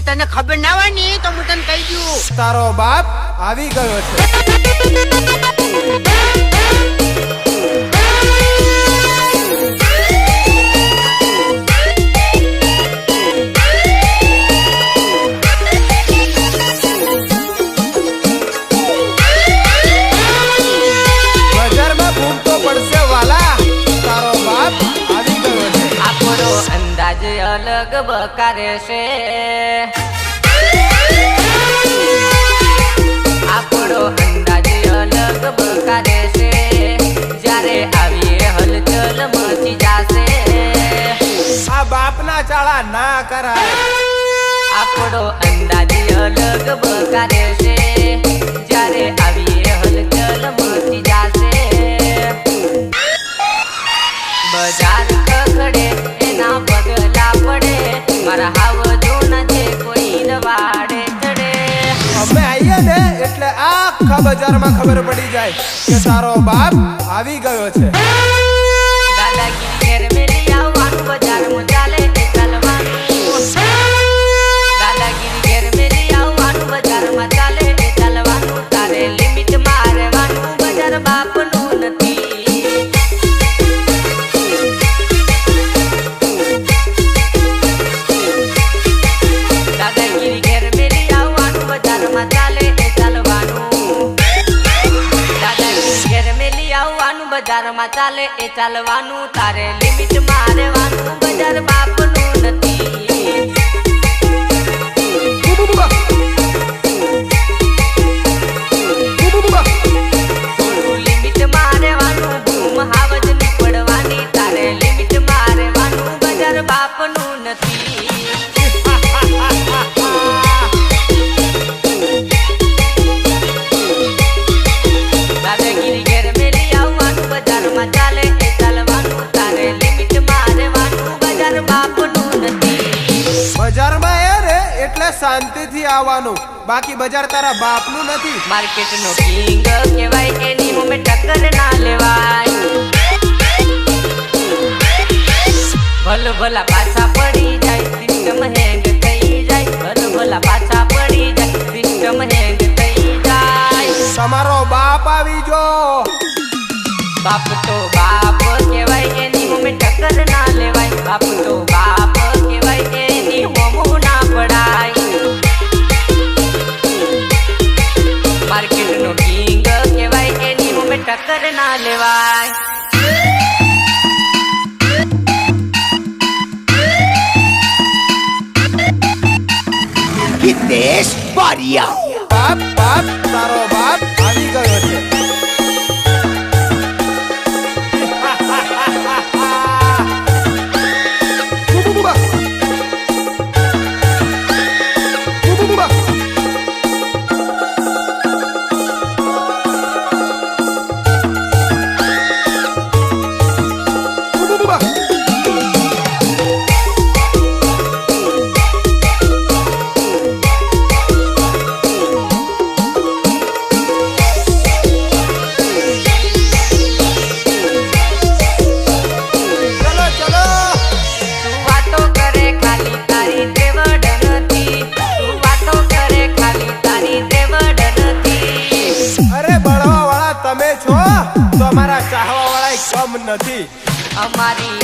તને ખબર ના હોય ને તો હું તને કહી દઉં. તારો બાપ આવી ગયો છે. બજારમાં ઘૂમતો પડશે વાલા, તારો બાપ આવી ગયો છે. આપણો અંદાજ અલગ બકારે છે, આપણો અંદાજ અલગ બકારે છે. જ્યારે આવીએ હલચલ મચી જાશે. આ બાપના ચાળા ના કરાય. આપણો અંદાજ અલગ બકારે છે, જ્યારે આવીએ હલચલ મચી જાશે. બજાર કખડે એના પગલા પડે, મારા હાવ જોના છે કોઈ રવાડે ચડે. અમે આવીએ ને એટલે આખા બજારમાં ખબર પડી જાય કે તારો બાપ આવી ગયો છે. દાદાગીરી ઘેર મેલી આવવાનું, બજારમાં ચાલે એ ચાલવાનું. દાદાગીરી ઘેર મેલી આવવાનું, બજારમાં ચાલે એ ચાલવાનું. તારે લિમિટ મારવાનું, બજાર બાપનું નથી. દાદાગીરી ઘેર મેલી આવવાનું, બજારમાં ચાલે એ ચાલવાનું. દાદાગીરી ઘેર મેલી આવવાનું, બજારમાં ચાલે એ ચાલવાનું. તારે લિમિટ મારવાનું, બજાર બાપનું નથી. થોડું લિમિટ મારવાનું, ધૂમ હાવજ ની પડવાની. તારે લિમિટ મારવાનું, બજાર બાપનું નથી. દાદાગીરી ઘેર મેલી આવવાનું, બજારમાં ચાલે એ ચાલવાનું. તારે લિમિટ મારવાનું, બજાર બાપનું નથી. બજારમાં એ રે એટલે શાંતિથી આવવાનું, બાકી બજાર તારા બાપનું નથી. માર્કેટનો કિંગ કહેવાય, એની મોમે ટક્કર ના લેવાય. ભલ ભલા પાછા પડી જાય, સિસ્ટમ હેંગ થઈ જાય. ભલ ભલા પાછા પડી જાય, સિસ્ટમ હેંગ થઈ જાય. તમારો બાપ આવી જો. બાપ તો બાપ કહેવાય, એની મોમે ટક્કર ના લેવાય. બાપ તો બાપ કહેવાય, એની મોમું ના પડાય. માર્કેટનો કિંગ કહેવાય, એની મોમે ટક્કર ના લેવાય. હિતેશ બારિયા. બાપ બાપ તારો બાપ આવી ગયો છે. તમે છો તો અમારા ચાહવા વાળા કમ નથી. અમારી